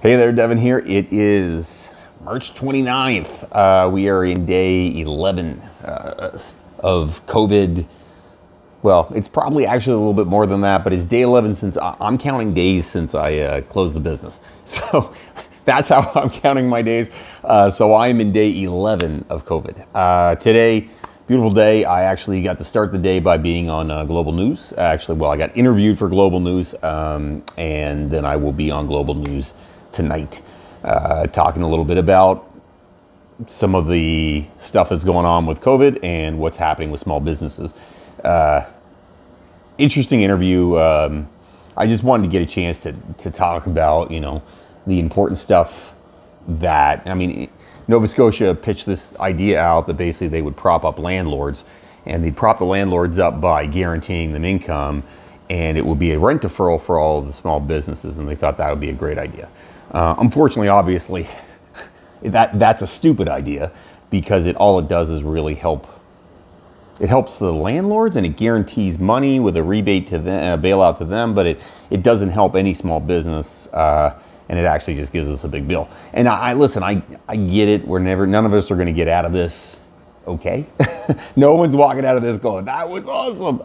Hey there, Devin here. It is March 29th. We are in day 11 of COVID. Well, it's probably actually a little bit more than that, but it's day 11 since I'm counting days since I closed the business. So that's how I'm counting my days. So I am in day 11 of COVID. Today, beautiful day. I actually got to start the day by being on Global News. Actually, well, I got interviewed for Global News, and then I will be on Global News tonight, talking a little bit about some of the stuff that's going on with COVID and what's happening with small businesses. Interesting interview. I just wanted to get a chance to talk about, the important stuff that, Nova Scotia pitched this idea out that basically they would prop up landlords, and they'd prop the landlords up by guaranteeing them income, and it would be a rent deferral for all of the small businesses, and they thought that would be a great idea. Unfortunately, obviously, that's a stupid idea, because all it does is really help. It helps the landlords and it guarantees money with a rebate to them, bailout to them, but it doesn't help any small business, and it actually just gives us a big bill. And I listen, I get it. None of us are going to get out of this okay. No one's walking out of this going, that was awesome.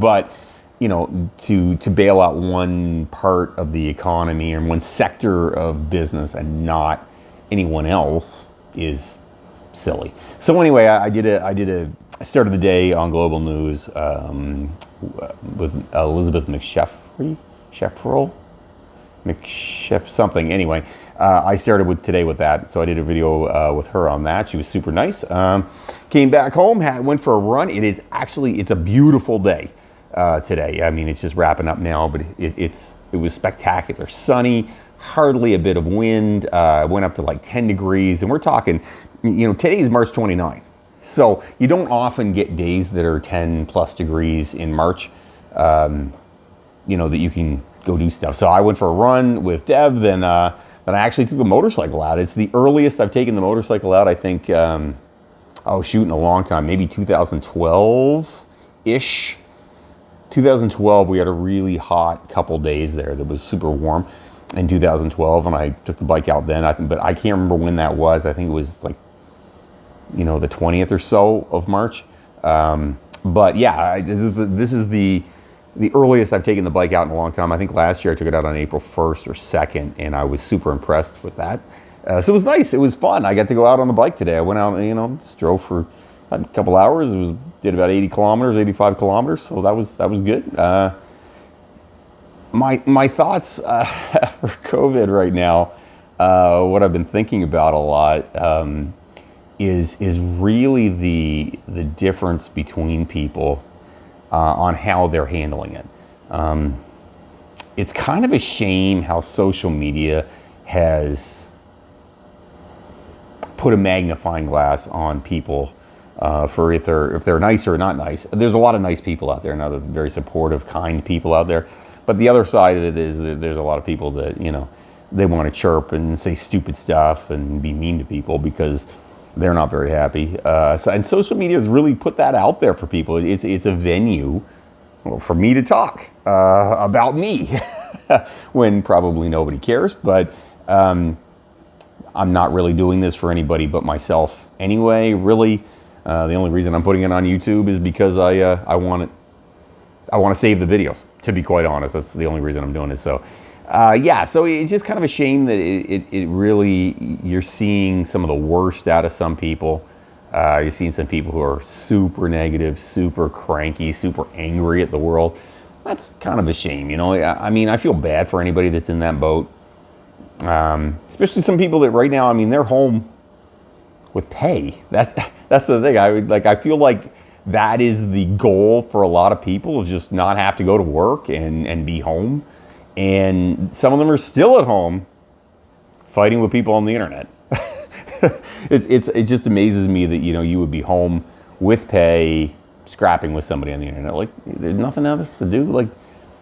But to bail out one part of the economy or one sector of business and not anyone else is silly. So anyway, I started the day on Global News with Elizabeth McSheffrell something. Anyway, I started today with that. So I did a video with her on that. She was super nice. Came back home, went for a run. It's a beautiful day today. It's just wrapping up now, but it was spectacular. Sunny, hardly a bit of wind. Went up to like 10 degrees, and we're talking, today is March 29th. So you don't often get days that are 10 plus degrees in March, that you can go do stuff. So I went for a run with Deb, then I actually took the motorcycle out. It's the earliest I've taken the motorcycle out, I think, in a long time, maybe 2012-ish. 2012, we had a really hot couple days there that was super warm in 2012, and I took the bike out then, but I can't remember when that was. I think it was like, the 20th or so of March. But yeah, this is the earliest I've taken the bike out in a long time. I think last year I took it out on April 1st or 2nd, and I was super impressed with that. So it was nice. It was fun. I got to go out on the bike today. I went out and, just drove for a couple hours. Did about 85 kilometers. So that was good. My thoughts for COVID right now, what I've been thinking about a lot, is really the difference between people on how they're handling it. It's kind of a shame how social media has put a magnifying glass on people for if they're nice or not nice. There's a lot of nice people out there and other very supportive, kind people out there. But the other side of it is that there's a lot of people that, they want to chirp and say stupid stuff and be mean to people because they're not very happy. And social media has really put that out there for people. It's a venue for me to talk about me when probably nobody cares. But I'm not really doing this for anybody but myself anyway, really. The only reason I'm putting it on YouTube is because I want to save the videos, to be quite honest. That's the only reason I'm doing it. So so it's just kind of a shame that it really, you're seeing some of the worst out of some people. You're seeing some people who are super negative, super cranky, super angry at the world. That's kind of a shame, I feel bad for anybody that's in that boat. Especially some people that right now, they're home with pay. That's the thing. I feel like that is the goal for a lot of people, is just not have to go to work and be home. And some of them are still at home fighting with people on the internet. It just amazes me that, you would be home with pay, scrapping with somebody on the internet. Like, there's nothing else to do. Like,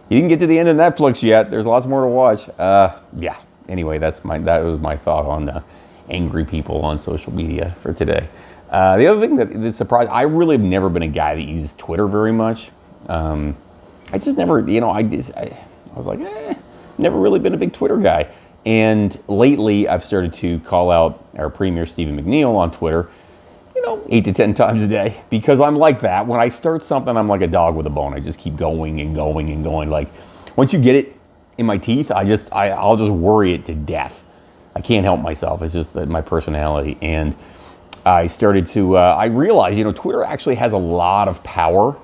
you didn't get to the end of Netflix yet. There's lots more to watch. Anyway, that was my thought on angry people on social media for today. The other thing that surprised, I really have never been a guy that uses Twitter very much. I just never, I was like, never really been a big Twitter guy. And lately, I've started to call out our Premier Stephen McNeil on Twitter, 8 to 10 times a day, because I'm like that. When I start something, I'm like a dog with a bone. I just keep going and going and going. Like, once you get it in my teeth, I'll just worry it to death. I can't help myself. It's just that my personality. And I started to, I realized, Twitter actually has a lot of power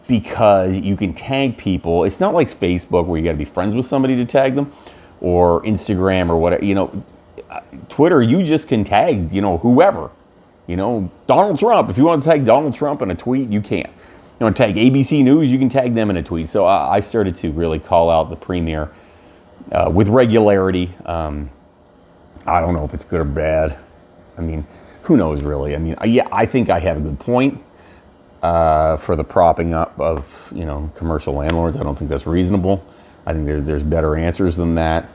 because you can tag people. It's not like Facebook where you got to be friends with somebody to tag them, or Instagram or whatever. Twitter, you just can tag, whoever. Donald Trump. If you want to tag Donald Trump in a tweet, you can. You want to tag ABC News, you can tag them in a tweet. So I started to really call out the Premier with regularity. I don't know if it's good or bad. I mean, who knows really? I mean, yeah, I think I have a good point for the propping up of, commercial landlords. I don't think that's reasonable. I think there's better answers than that.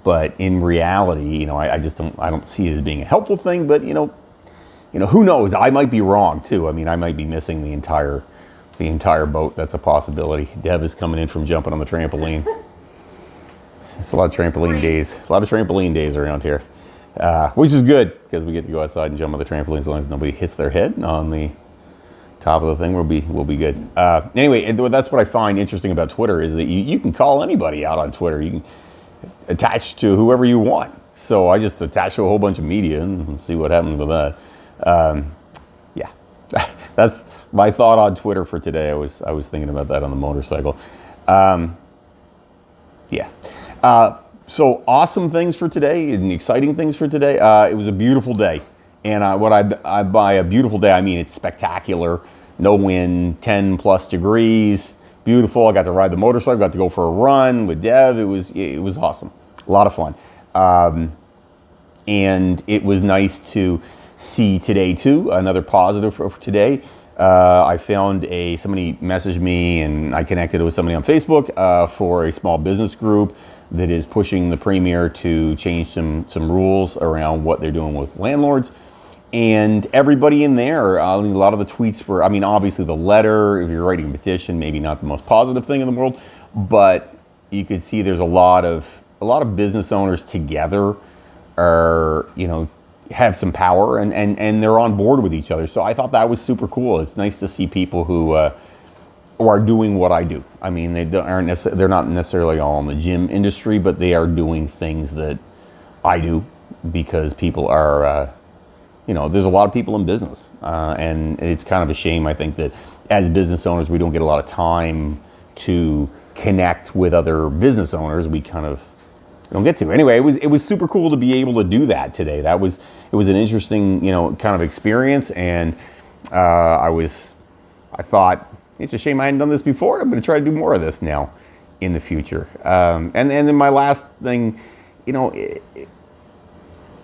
But in reality, I don't see it as being a helpful thing. But who knows? I might be wrong too. I mean, I might be missing the entire boat. That's a possibility. Deb is coming in from jumping on the trampoline. It's a lot of trampoline days. A lot of trampoline days around here, which is good because we get to go outside and jump on the trampoline as long as nobody hits their head on the top of the thing. We'll be good. Anyway, that's what I find interesting about Twitter is that you can call anybody out on Twitter. You can attach to whoever you want. So I just attach to a whole bunch of media and see what happens with that. Yeah, that's my thought on Twitter for today. I was thinking about that on the motorcycle. Yeah. So awesome things for today and exciting things for today. It was a beautiful day. And I by a beautiful day, I mean it's spectacular. No wind, 10 plus degrees, beautiful. I got to ride the motorcycle, got to go for a run with Dev. It was awesome. A lot of fun. And it was nice to see today too, another positive for today. I found somebody messaged me and I connected with somebody on Facebook for a small business group that is pushing the Premier to change some rules around what they're doing with landlords. And everybody in there, a lot of the tweets were, obviously the letter, if you're writing a petition, maybe not the most positive thing in the world, but you could see there's a lot of business owners together are, have some power and they're on board with each other. So I thought that was super cool. It's nice to see people who are doing what I do. I mean, they're not necessarily all in the gym industry, but they are doing things that I do because people are, there's a lot of people in business. And it's kind of a shame, I think, that as business owners, we don't get a lot of time to connect with other business owners. We kind of don't get to. Anyway, it was super cool to be able to do that today. It was an interesting, kind of experience. And I thought, it's a shame I hadn't done this before. I'm going to try to do more of this now in the future. And then my last thing,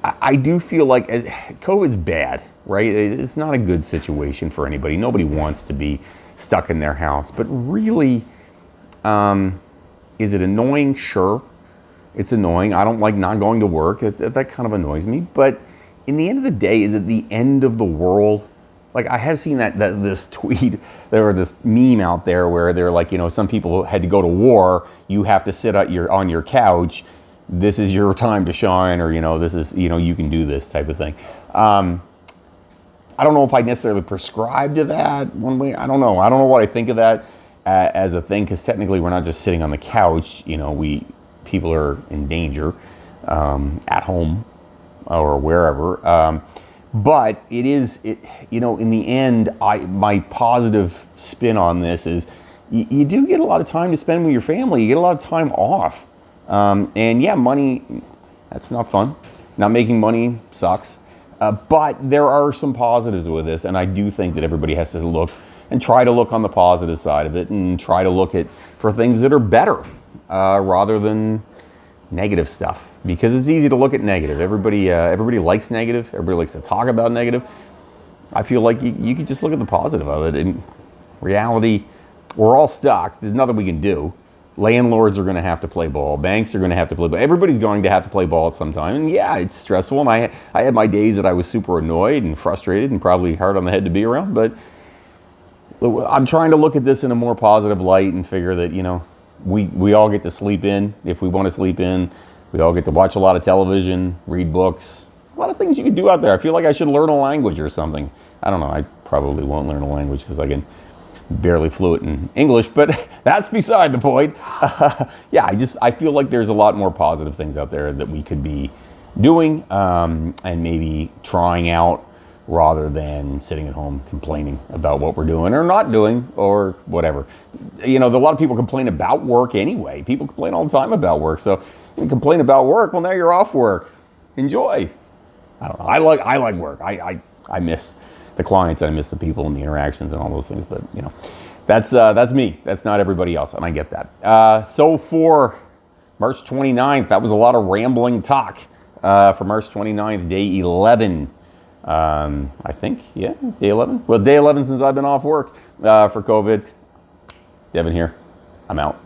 I do feel like COVID's bad, right? It's not a good situation for anybody. Nobody wants to be stuck in their house. But really, is it annoying? Sure, it's annoying. I don't like not going to work. That kind of annoys me. But in the end of the day, is it the end of the world? Like, I have seen this tweet, or this meme out there where they're like, some people had to go to war. You have to sit on your couch. This is your time to shine, or, this is, you can do this type of thing. I don't know if I necessarily prescribe to that one way. I don't know. I don't know what I think of that as a thing, because technically we're not just sitting on the couch. People are in danger at home or wherever. But it is, in the end, my positive spin on this is you do get a lot of time to spend with your family. You get a lot of time off. And yeah, money, that's not fun. Not making money sucks. But there are some positives with this. And I do think that everybody has to look and try to look on the positive side of it and try to look for things that are better rather than negative stuff. Because it's easy to look at negative. Everybody likes negative. Everybody likes to talk about negative. I feel like you could just look at the positive of it. In reality, we're all stuck. There's nothing we can do. Landlords are going to have to play ball. Banks are going to have to play ball. Everybody's going to have to play ball at some time. And yeah, it's stressful. And I had my days that I was super annoyed and frustrated and probably hard on the head to be around. But I'm trying to look at this in a more positive light and figure that, we all get to sleep in if we want to sleep in. We all get to watch a lot of television, read books, a lot of things you can do out there. I feel like I should learn a language or something. I don't know. I probably won't learn a language because I can barely fluent in English, but that's beside the point. Yeah, I feel like there's a lot more positive things out there that we could be doing and maybe trying out rather than sitting at home complaining about what we're doing or not doing or whatever. You know, a lot of people complain about work anyway. People complain all the time about work. So you complain about work, well, now you're off work. Enjoy. I don't know. I like work. I miss the clients, and I miss the people and the interactions and all those things. But you know, that's me. That's not everybody else, and I get that. So for March 29th, that was a lot of rambling talk. For March 29th, day 11. I think, yeah, day 11. Well, day 11 since I've been off work for COVID. Devin here. I'm out.